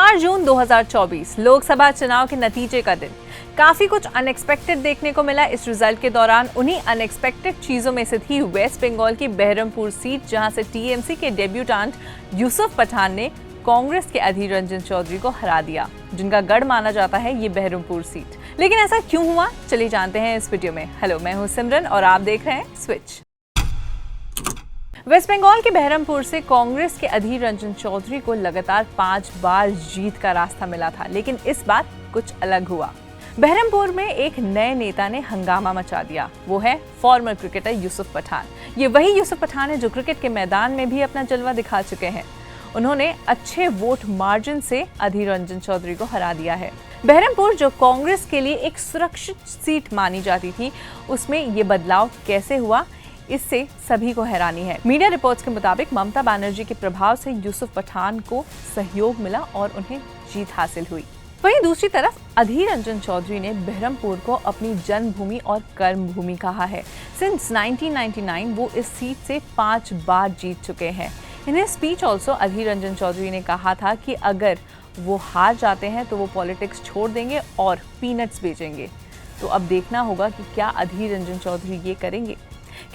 4 जून 2024 लोकसभा चुनाव के नतीजे का दिन। काफी कुछ अनएक्सपेक्टेड देखने को मिला इस रिजल्ट के दौरान। उन्हीं अनएक्सपेक्टेड चीजों में से थी वेस्ट बंगाल की बहरमपुर सीट, जहां से टीएमसी के डेब्यूटेंट यूसुफ पठान ने कांग्रेस के अधीर रंजन चौधरी को हरा दिया, जिनका गढ़ माना जाता है ये बहरमपुर सीट। लेकिन ऐसा क्यों हुआ, चलिए जानते हैं इस वीडियो में। हेलो, मैं हूं सिमरन और आप देख रहे हैं स्विच। वेस्ट बंगाल के बहरमपुर से कांग्रेस के अधीर रंजन चौधरी को लगातार 5 बार जीत का रास्ता मिला था, लेकिन इस बार कुछ अलग हुआ। बहरमपुर में एक नए नेता ने हंगामा मचा दिया। वो है फॉर्मर क्रिकेटर यूसुफ पठान। ये वही यूसुफ पठान है जो क्रिकेट के मैदान में भी अपना जलवा दिखा चुके हैं। उन्होंने अच्छे वोट मार्जिन से अधीर रंजन चौधरी को हरा दिया है। बहरमपुर, जो कांग्रेस के लिए एक सुरक्षित सीट मानी जाती थी, उसमें ये बदलाव कैसे हुआ, इससे सभी को हैरानी है। मीडिया रिपोर्ट्स के मुताबिक ममता बनर्जी के प्रभाव से यूसुफ पठान को सहयोग मिला और उन्हें जीत हासिल हुई। वहीं दूसरी तरफ अधीर रंजन चौधरी ने बहरमपुर को अपनी जन्मभूमि और कर्मभूमि कहा है। सिंस 1999 वो इस सीट से 5 बार जीत चुके हैं। In speech also Adhir Ranjan Chaudhary ने कहा था कि अगर वो हार जाते हैं तो वो पॉलिटिक्स छोड़ देंगे और पीनट्स बेचेंगे। तो अब देखना होगा कि क्या अधीर रंजन चौधरी ये करेंगे।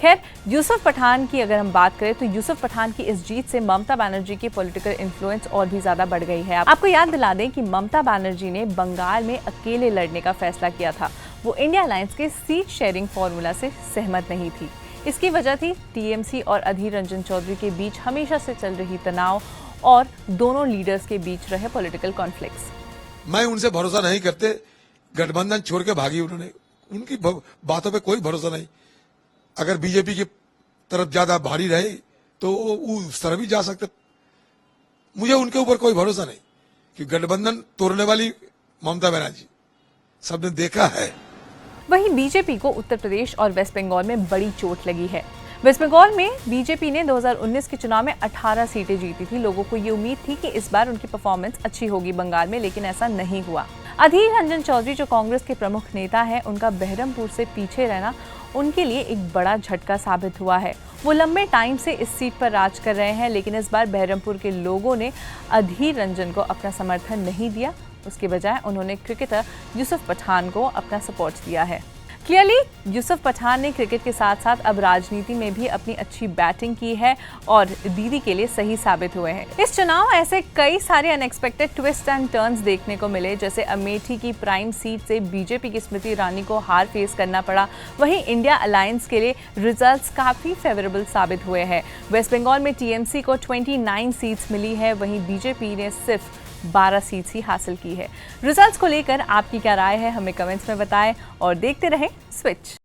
खैर, यूसुफ पठान की अगर हम बात करें तो यूसुफ पठान की इस जीत से ममता बनर्जी की पॉलिटिकल इन्फ्लुएंस और भी ज्यादा बढ़ गई है। आपको याद दिला दें कि ममता बनर्जी ने बंगाल में अकेले लड़ने का फैसला किया था। वो इंडिया अलायंस के सीट शेयरिंग फॉर्मूला से सहमत नहीं थी। इसकी वजह थी टीएमसी और अधीर रंजन चौधरी के बीच हमेशा से चल रही तनाव और दोनों लीडर्स के बीच रहे पॉलिटिकल कॉन्फ्लिक्ट्स। मैं उनसे भरोसा नहीं करते, गठबंधन छोड़ के भागी उन्होंने, उनकी बातों पे कोई भरोसा नहीं। अगर बीजेपी की तरफ ज्यादा भारी रहे तो वो उस तरफ भी जा सकते। मुझे उनके ऊपर कोई भरोसा नहीं कि गठबंधन तोड़ने वाली ममता बनर्जी, सबने देखा है। वहीं बीजेपी को उत्तर प्रदेश और वेस्ट बंगाल में बड़ी चोट लगी है। वेस्ट बंगाल में बीजेपी ने 2019 के चुनाव में 18 सीटें जीती थी। लोगों को ये उम्मीद थी कि इस बार उनकी परफॉर्मेंस अच्छी होगी बंगाल में, लेकिन ऐसा नहीं हुआ। अधीर रंजन चौधरी, जो कांग्रेस के प्रमुख नेता हैं, उनका बहरमपुर से पीछे रहना उनके लिए एक बड़ा झटका साबित हुआ है। वो लंबे टाइम से इस सीट पर राज कर रहे हैं, लेकिन इस बार बहरमपुर के लोगों ने अधीर रंजन को अपना समर्थन नहीं दिया। उसके बजाय उन्होंने क्रिकेटर यूसुफ पठान को अपना सपोर्ट दिया है। क्लियरली यूसुफ पठान ने क्रिकेट के साथ साथ अब राजनीति में भी अपनी अच्छी बैटिंग की है और दीदी के लिए सही साबित हुए हैं। इस चुनाव ऐसे कई सारे अनएक्सपेक्टेड ट्विस्ट एंड टर्न्स देखने को मिले, जैसे अमेठी की प्राइम सीट से बीजेपी की स्मृति ईरानी को हार फेस करना पड़ा। वहीं इंडिया अलायंस के लिए रिजल्ट्स काफी फेवरेबल साबित हुए हैं। वेस्ट बंगाल में टीएमसी को 29 सीट्स मिली है, वहीं बीजेपी ने सिर्फ 12 सीट्स ही हासिल की है। रिजल्ट्स को लेकर आपकी क्या राय है, हमें कमेंट्स में बताएं और देखते रहें स्विच।